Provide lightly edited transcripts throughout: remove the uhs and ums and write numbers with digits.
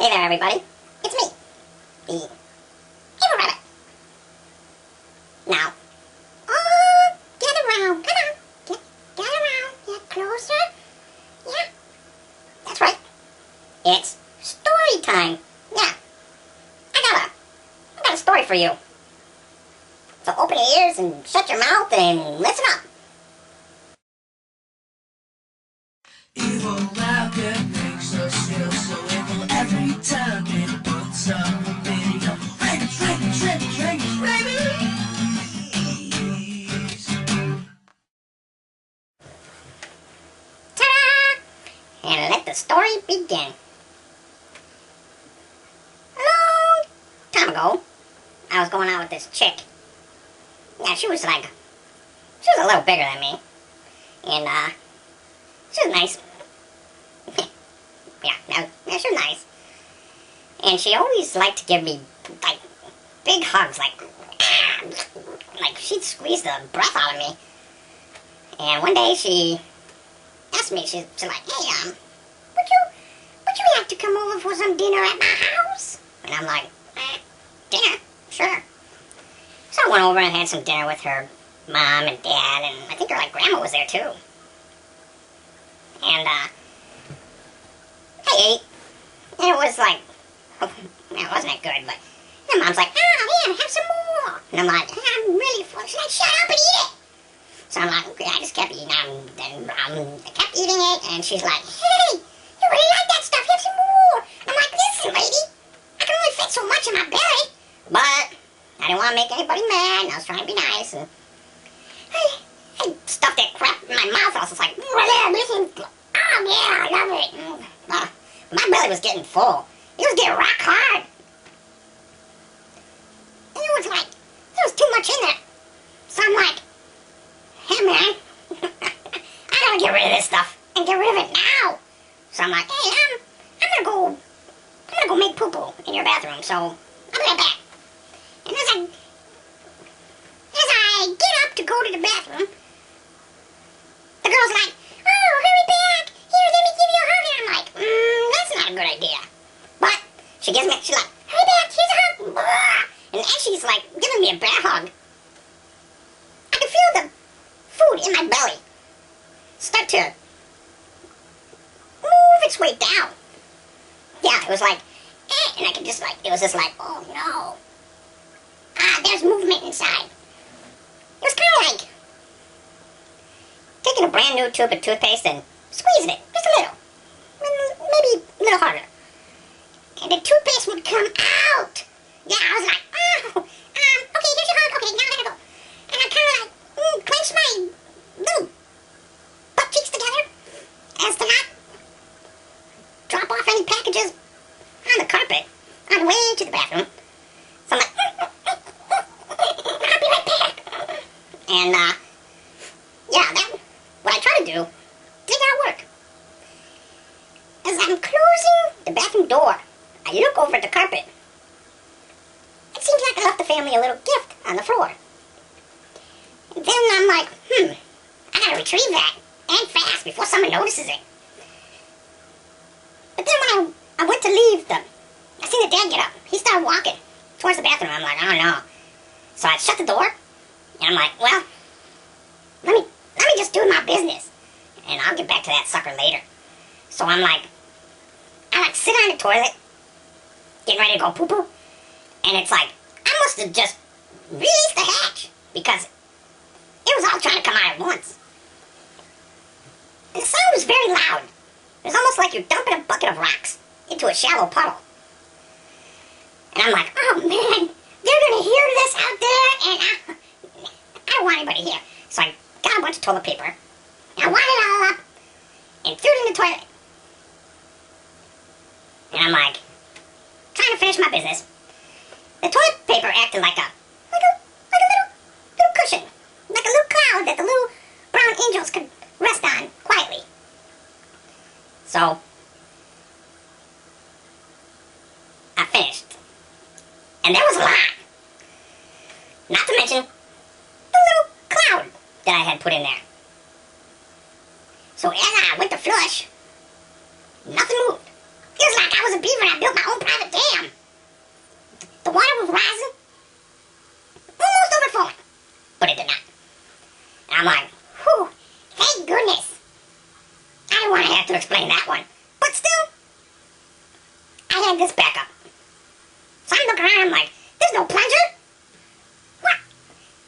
Hey there, everybody. It's me, the Evil Rabbit. Now, get around. Come on. Get around. Get closer. Yeah. That's right. It's story time. Yeah. I got a story for you. So open your ears and shut your mouth and listen up. Evil Rabbit makes us feel so evil every time it puts up a video. Tricks, babies. Ta-da! And let the story begin. A long time ago, I was going out with this chick. Yeah, she was a little bigger than me. And, she was nice. yeah, she was nice. And she always liked to give me, like, big hugs, like she'd squeeze the breath out of me. And one day she asked me, she's like, hey, would you like to come over for some dinner at my house? And I'm like, dinner? Sure. So I went over and had some dinner with her mom and dad, and I think her, like, grandma was there, too. And, I ate, and it was like, it wasn't that good, but then Mom's like, oh, yeah, have some more. And I'm like, I'm really full. She's like, shut up and eat it. So I'm like, okay, I just kept eating, I kept eating it, and she's like, hey, you really like that stuff, have some more. I'm like, listen, lady, I can only fit so much in my belly, but I didn't want to make anybody mad, and I was trying to be nice, and I stuffed that crap in my mouth. I was just like, oh yeah, I love it. My belly was getting full. It was getting rock hard. And it was like, there was too much in there. So I'm like, hey man, I gotta get rid of this stuff and get rid of it now. So I'm like, hey, I'm gonna go make poo-poo in your bathroom. So I'll be right back. And as I get up to go to the bathroom, the girl's like, oh, hurry back. Here, let me give you a hug. And I'm like, that's not a good idea. But she's like, hurry back, here's a hug. And as she's like giving me a bear hug, I can feel the food in my belly start to move its way down. Yeah, it was like, and I could just like, it was just like, oh no. There's movement inside. It was kind of like taking a brand new tube of toothpaste and squeezing it just a little. Maybe a little harder. And the toothpaste would come out. Yeah, I was like, oh, okay, here's your hug. Okay, now I gotta go. And I kind of like clenched my little butt cheeks together as to not drop off any packages on the carpet on the way to the bathroom. So I'm like, I'll be right back. And, yeah, what I try to do did not work. As I'm closing the bathroom door, I look over at the carpet. It seems like I left the family a little gift on the floor. And then I'm like, I gotta retrieve that, and fast, before someone notices it. But then when I went to leave I seen the dad get up. He started walking towards the bathroom. I'm like, oh no. So I shut the door, and I'm like, well, let me just do my business, and I'll get back to that sucker later. So I sit on the toilet, getting ready to go poo-poo, and it's like, I must have just released the hatch, because it was all trying to come out at once. And the sound was very loud. It was almost like you're dumping a bucket of rocks into a shallow puddle. And I'm like, oh man, they're gonna hear this out there, and I don't want anybody here. So I got a bunch of toilet paper, and I wound it all up, and threw it in the toilet. And I'm like, trying to finish my business. The toilet paper acted like a little cushion, like a little cloud that the little brown angels could rest on quietly. So I finished, and there was a lot. Not to mention the little cloud that I had put in there. So as I went to flush, nothing moved. It was like I was a beaver and I built my own private dam. The water was rising, almost overflowing, but it did not. And I'm like, whew, thank goodness. I didn't want to have to explain that one. But still, I had this backup. So I look around and I'm like, there's no plunger? What?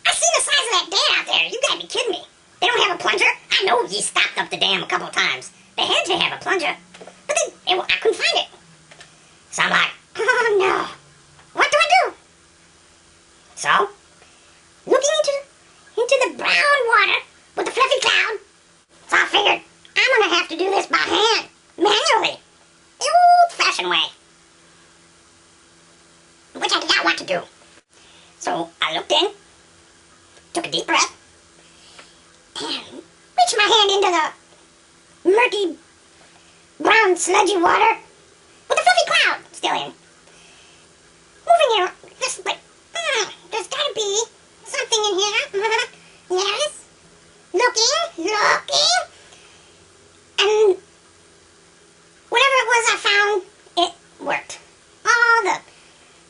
I see the size of that dam out there. You gotta be kidding me. They don't have a plunger? I know he stopped up the dam a couple of times. They had to have a plunger. But I couldn't find it. So I'm like, oh no. What do I do? So, looking into the brown water with the fluffy cloud. So I figured, I'm gonna have to do this by hand, manually, the old-fashioned way, which I did not want to do. So I looked in, took a deep breath, and reached my hand into the murky, brown, sludgy water with the fluffy cloud still in. Moving it, just like, there's gotta be something in here. Yes. Looking. And whatever it was I found, it worked. All the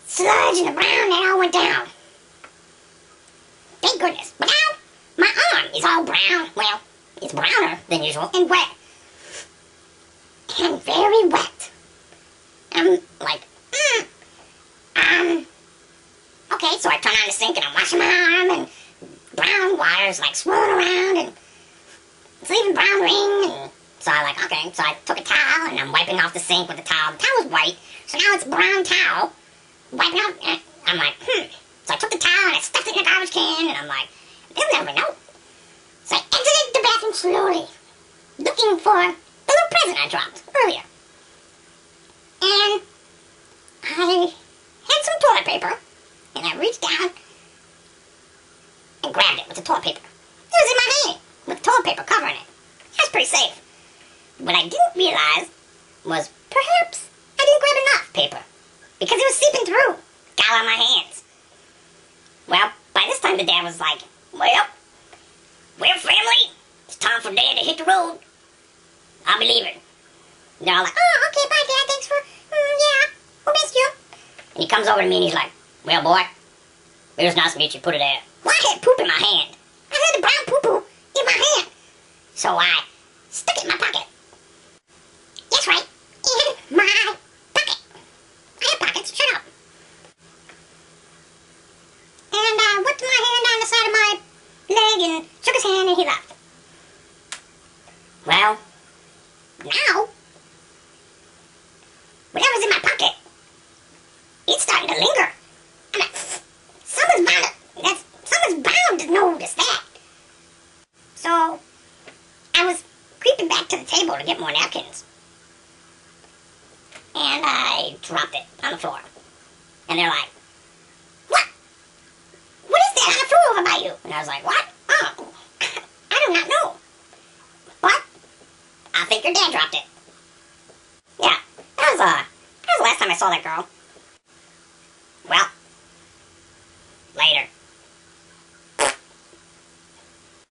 sludge and the brown, they all went down. Thank goodness. But now, my arm is all brown. Well, it's browner than usual and wet. And very wet. I'm like, okay, so I turn on the sink and I'm washing my arm and brown water's like swirling around and it's leaving brown ring, and so I like, okay, so I took a towel and I'm wiping off the sink with the towel. The towel was white, so now it's brown towel, wiping off, and I'm like, So I took the towel and I stuffed it in a garbage can, and I'm like, they'll never know. So I exited the bathroom slowly, looking for the little present I dropped earlier. And I had some toilet paper, and I reached down and grabbed it with the toilet paper. It was in my hand, with the toilet paper covering it. That's pretty safe. What I didn't realize was perhaps I didn't grab enough paper, because it was seeping through. Got on my hands. Well, by this time the dad was like, well, family, it's time for Dad to hit the road. I'll be leaving. And they're all like, oh, okay, bye, Dad, thanks for, yeah, we'll miss you. And he comes over to me and he's like, well, boy, it was nice to meet you, put it there. Well, I had poop in my hand. I had the brown poo-poo in my hand. So I stuck it in my pocket. That's right, in my pocket. I have pockets, shut up. And I whipped my hand down the side of my leg and shook his hand and he left. Well, now, whatever's in my pocket, it's starting to linger. I mean, someone's bound to notice that. So, I was creeping back to the table to get more napkins. And I dropped it on the floor. And they're like, what? What is that on the floor over by you? And I was like, what? Oh, I do not know. But, I think your dad dropped it. Yeah, that was the last time I saw that girl. Well,